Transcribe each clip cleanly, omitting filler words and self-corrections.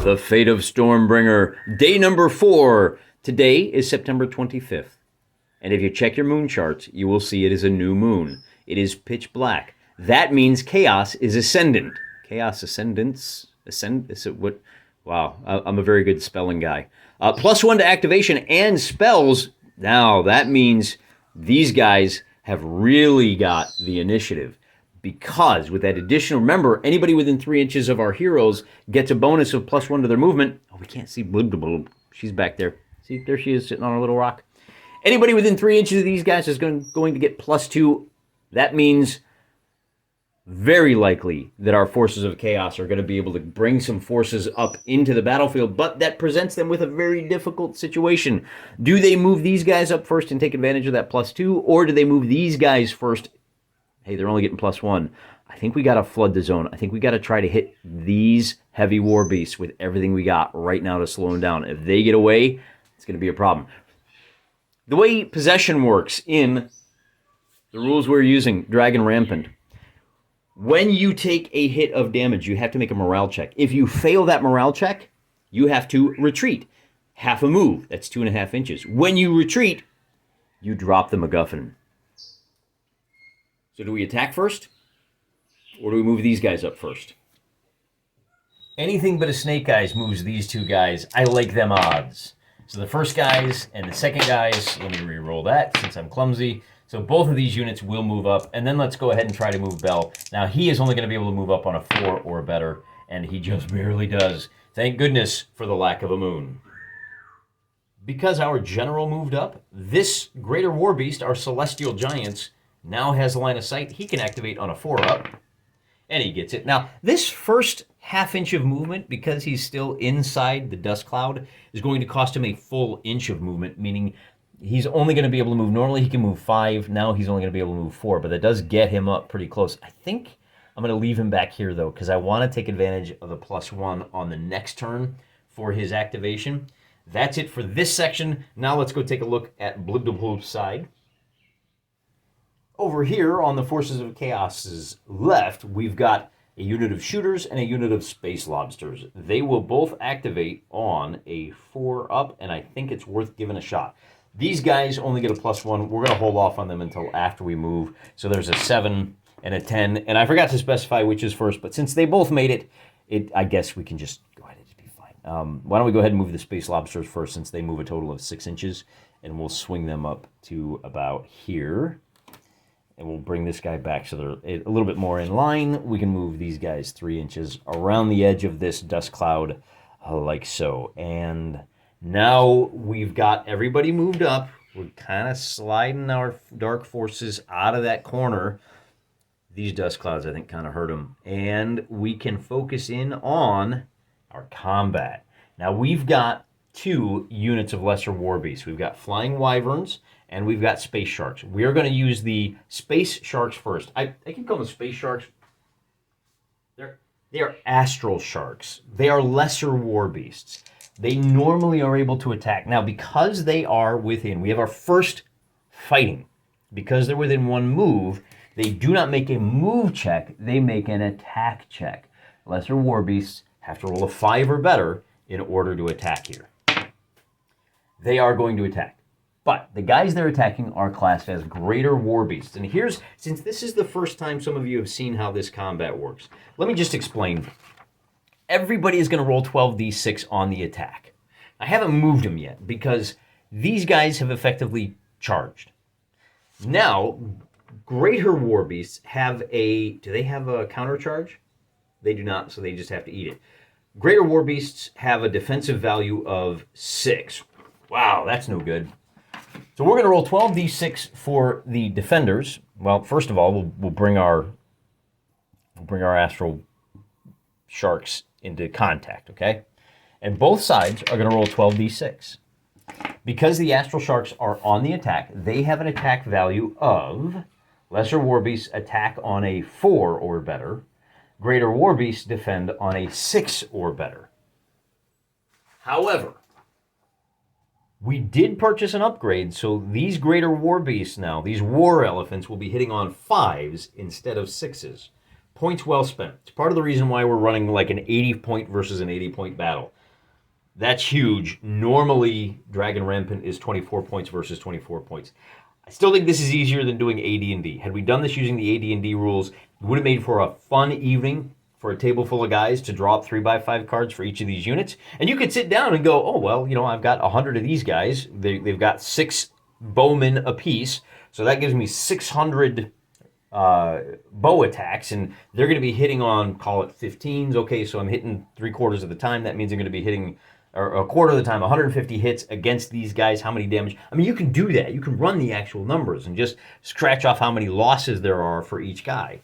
The Fate of Stormbringer, day number 4. Today is September 25th. And if you check your moon charts, you will see it is a new moon. It is pitch black. That means chaos is ascendant. Chaos ascendants? Is it what? Wow, I'm a very good spelling guy. +1 to activation and spells. Now, that means these guys have really got the initiative. Because with that additional, remember, anybody within 3 inches of our heroes gets a bonus of +1 to their movement. Oh, we can't see Blib. She's back there. See, there she is sitting on her little rock. Anybody within 3 inches of these guys is going to get +2. That means very likely that our forces of chaos are going to be able to bring some forces up into the battlefield, but that presents them with a very difficult situation. Do they move these guys up first and take advantage of that +2, or do they move these guys first? Hey, they're only getting +1. I think we got to flood the zone. I think we got to try to hit these heavy war beasts with everything we got right now to slow them down. If they get away, it's going to be a problem. The way possession works in the rules we're using, Dragon Rampant, when you take a hit of damage, you have to make a morale check. If you fail that morale check, you have to retreat. Half a move, that's 2.5 inches. When you retreat, you drop the MacGuffin. So do we attack first? Or do we move these guys up first? Anything but a Snake Eyes moves these two guys. I like them odds. So the first guys and the second guys, let me re-roll that since I'm clumsy. So both of these units will move up. And then let's go ahead and try to move Bell. Now he is only going to be able to move up on a 4 or better. And he just barely does. Thank goodness for the lack of a moon. Because our general moved up, this Greater War Beast, our Celestial Giants, now has a line of sight. He can activate on a 4 up, and he gets it. Now, this first ½ inch of movement, because he's still inside the dust cloud, is going to cost him a full inch of movement, meaning he's only going to be able to move. Normally, he can move 5. Now, he's only going to be able to move 4, but that does get him up pretty close. I think I'm going to leave him back here, though, because I want to take advantage of the +1 on the next turn for his activation. That's it for this section. Now, let's go take a look at Blibdubhoop's side. Over here on the Forces of Chaos's left, we've got a unit of shooters and a unit of space lobsters. They will both activate on a 4 up, and I think it's worth giving a shot. These guys only get a +1. We're going to hold off on them until after we move. So there's a 7 and a 10, and I forgot to specify which is first, but since they both made it, I guess we can just go ahead and be fine. Why don't we go ahead and move the space lobsters first, since they move a total of 6 inches, and we'll swing them up to about here. And we'll bring this guy back so they're a little bit more in line. We can move these guys 3 inches around the edge of this dust cloud like so. And now we've got everybody moved up. We're kind of sliding our dark forces out of that corner. These dust clouds, I think, kind of hurt them. And we can focus in on our combat. Now, we've got 2 units of Lesser War Beasts. We've got Flying Wyverns, and we've got Space Sharks. We are going to use the Space Sharks first. I can call them Space Sharks. They are Astral Sharks. They are Lesser War Beasts. They normally are able to attack. Now, because they are within, we have our first fighting. Because they're within 1 move, they do not make a move check. They make an attack check. Lesser War Beasts have to roll a 5 or better in order to attack here. They are going to attack. But the guys they're attacking are classed as Greater War Beasts. And here's, since this is the first time some of you have seen how this combat works, let me just explain. Everybody is going to roll 12d6 on the attack. I haven't moved them yet because these guys have effectively charged. Now, Greater War Beasts have do they have a counter charge? They do not, so they just have to eat it. Greater War Beasts have a defensive value of 6. Wow, that's no good. So we're going to roll 12d6 for the defenders. Well, first of all, we'll bring our Astral Sharks into contact, okay? And both sides are going to roll 12d6. Because the Astral Sharks are on the attack, they have an attack value of Lesser War Beasts attack on a 4 or better. Greater War Beasts defend on a 6 or better. However, we did purchase an upgrade, so these Greater War Beasts now, these War Elephants, will be hitting on 5s instead of 6s. Points well spent. It's part of the reason why we're running like an 80-point versus an 80-point battle. That's huge. Normally, Dragon Rampant is 24 points versus 24 points. I still think this is easier than doing AD&D. Had we done this using the AD&D rules, it would have made for a fun evening for a table full of guys to draw up 3x5 cards for each of these units. And you could sit down and go, oh, well, I've got 100 of these guys. They've got 6 bowmen apiece. So that gives me 600 bow attacks, and they're going to be hitting on, call it 15s. Okay, so I'm hitting 3/4 of the time. That means I'm going to be hitting, or a quarter of the time, 150 hits against these guys. How many damage? I mean, you can do that. You can run the actual numbers and just scratch off how many losses there are for each guy.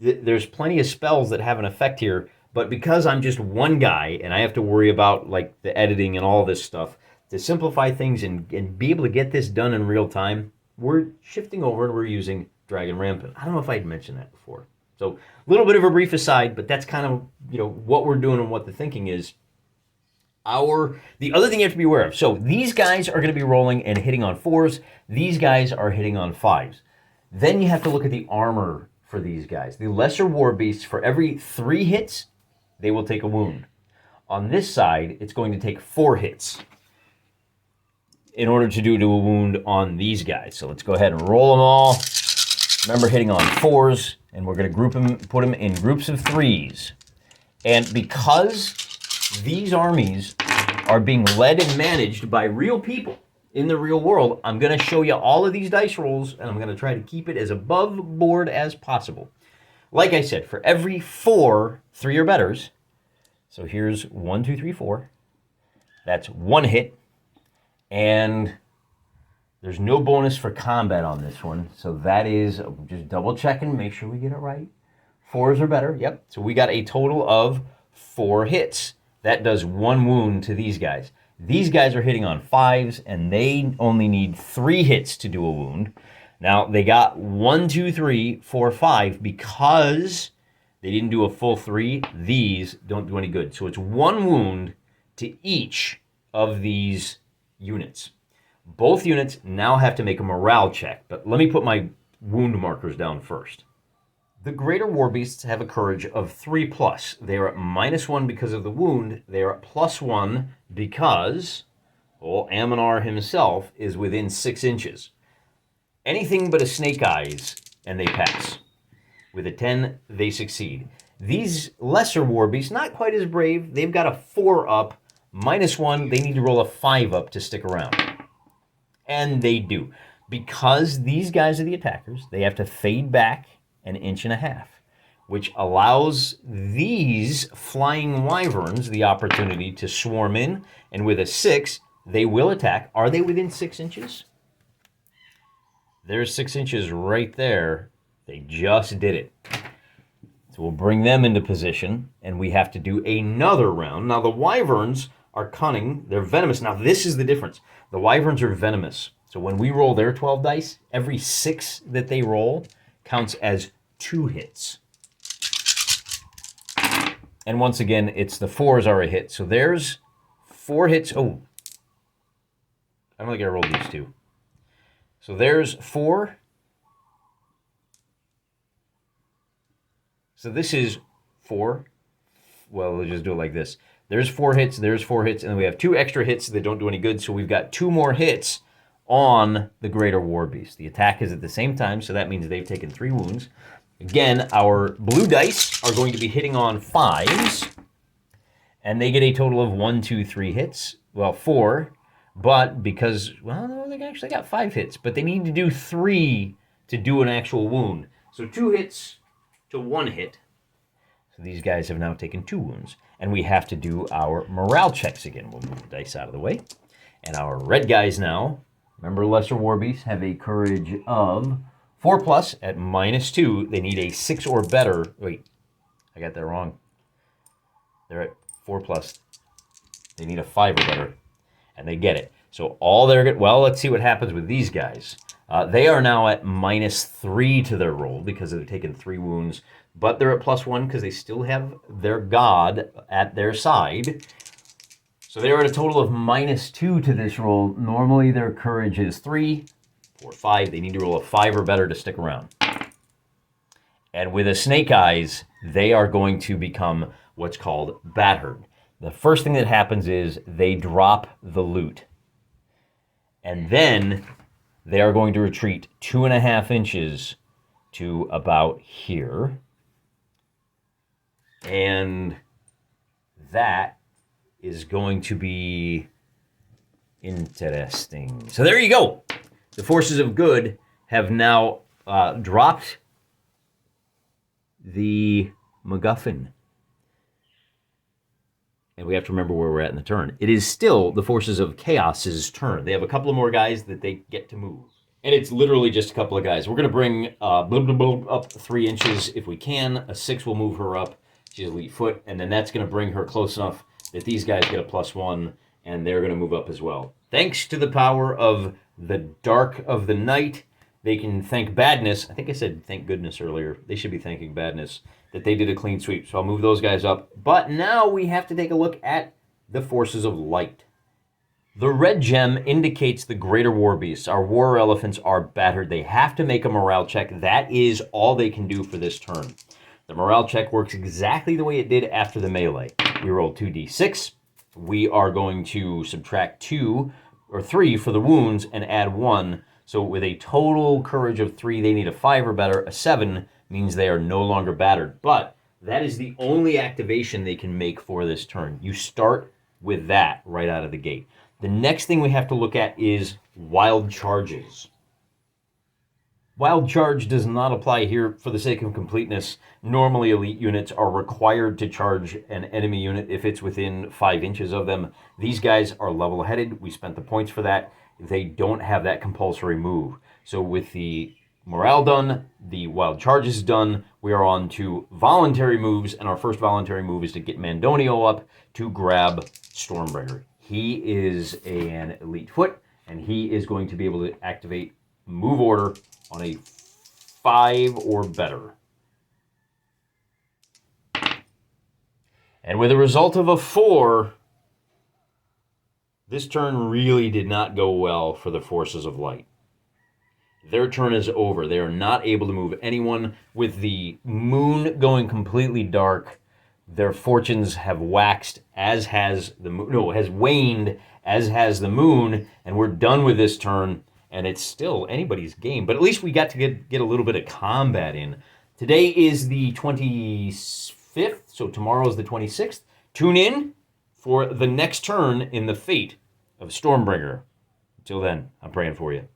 There's plenty of spells that have an effect here, but because I'm just one guy and I have to worry about like the editing and all this stuff, to simplify things and be able to get this done in real time, we're shifting over and we're using Dragon Rampant. I don't know if I'd mentioned that before. So a little bit of a brief aside, but that's kind of what we're doing and what the thinking is. The other thing you have to be aware of. So these guys are going to be rolling and hitting on 4s. These guys are hitting on 5s. Then you have to look at the armor for these guys. The lesser war beasts, for every 3 hits, they will take a wound. On this side, it's going to take 4 hits in order to do a wound on these guys. So let's go ahead and roll them all. Remember, hitting on 4s, and we're going to put them in groups of 3s. And because these armies are being led and managed by real people in the real world, I'm going to show you all of these dice rolls, and I'm going to try to keep it as above board as possible. Like I said, for every 4 3 or betters, so here's 1, 2, 3, 4, that's 1 hit, and there's no bonus for combat on this one, so that is, just double checking, make sure we get it right. 4s or better, yep. So we got a total of 4 hits. That does 1 wound to these guys. These guys are hitting on 5s, and they only need 3 hits to do a wound. Now, they got 1, 2, 3, 4, 5, because they didn't do a full 3. These don't do any good. So it's 1 wound to each of these units. Both units now have to make a morale check, but let me put my wound markers down first. The Greater Warbeasts have a courage of 3+. They are at -1 because of the wound. They are at +1 because Aminar himself is within 6 inches. Anything but a snake eyes, and they pass. With a 10, they succeed. These lesser Warbeasts, not quite as brave. They've got a 4 up, -1. They need to roll a 5 up to stick around. And they do. Because these guys are the attackers, they have to fade back 1.5 inches, which allows these flying wyverns the opportunity to swarm in, and with a 6, they will attack. Are they within 6 inches? There's 6 inches right there. They just did it. So we'll bring them into position, and we have to do another round. Now, the wyverns are cunning. They're venomous. Now, this is the difference. The wyverns are venomous. So when we roll their 12 dice, every 6 that they roll counts as 2 hits. And once again, it's the 4s are a hit. So there's 4 hits. Oh, I don't think I rolled these 2. So there's 4. So this is 4. Well, we'll just do it like this. There's 4 hits, there's 4 hits, and then we have 2 extra hits that don't do any good. So we've got 2 more hits on the Greater Warbeast. The attack is at the same time, so that means they've taken 3 wounds. Again, our blue dice are going to be hitting on 5s, and they get a total of 1, 2, 3 hits. Well, 4, but because, well, no, they actually got 5 hits, but they need to do 3 to do an actual wound. So 2 hits to 1 hit. So these guys have now taken 2 wounds. And we have to do our morale checks again. We'll move the dice out of the way. And our red guys now, remember lesser warbeasts have a courage of 4+ at -2. They need a 6 or better. Wait, I got that wrong. They're at 4+. They need a 5 or better. And they get it. So all they're good. Well, let's see what happens with these guys. They are now at -3 to their roll because they've taken 3 wounds. But they're at +1 because they still have their god at their side. So they're at a total of -2 to this roll. Normally their courage is 3 or 5. They need to roll a 5 or better to stick around. And with a snake eyes, they are going to become what's called battered. the first thing that happens is they drop the loot. And then they are going to retreat 2.5 inches to about here. And that is going to be interesting. So there you go. The forces of good have now dropped the MacGuffin. And we have to remember where we're at in the turn. It is still the forces of chaos's turn. They have a couple of more guys that they get to move. And it's literally just a couple of guys. We're going to bring up 3 inches if we can. A 6 will move her up. She's elite foot. And then that's going to bring her close enough that these guys get a +1. And they're going to move up as well. Thanks to the power of the dark of the night, they can thank badness. I think I said thank goodness earlier. They should be thanking badness that they did a clean sweep. So I'll move those guys up. But now we have to take a look at the forces of light. The red gem indicates the greater war beasts. Our war elephants are battered. They have to make a morale check. That is all they can do for this turn. The morale check works exactly the way it did after the melee. We rolled 2d6. We are going to subtract 2 or 3 for the wounds and add 1. So with a total courage of 3, they need a 5 or better. A 7 means they are no longer battered. But that is the only activation they can make for this turn. You start with that right out of the gate. The next thing we have to look at is wild charges. Wild charge does not apply here for the sake of completeness. Normally, elite units are required to charge an enemy unit if it's within 5 inches of them. These guys are level-headed. We spent the points for that. They don't have that compulsory move. So with the morale done, the wild charges done, we are on to voluntary moves, and our first voluntary move is to get Mandonio up to grab Stormbringer. He is an elite foot, and he is going to be able to activate move order on a 5 or better. And with a result of a 4, this turn really did not go well for the forces of light. Their turn is over. They are not able to move anyone. With the moon going completely dark, their fortunes have waxed, as has the moon. No, has waned, as has the moon, and we're done with this turn. And it's still anybody's game, but at least we got to get a little bit of combat in. Today is the 25th, so tomorrow is the 26th. Tune in for the next turn in the fate of Stormbringer. Until then, I'm praying for you.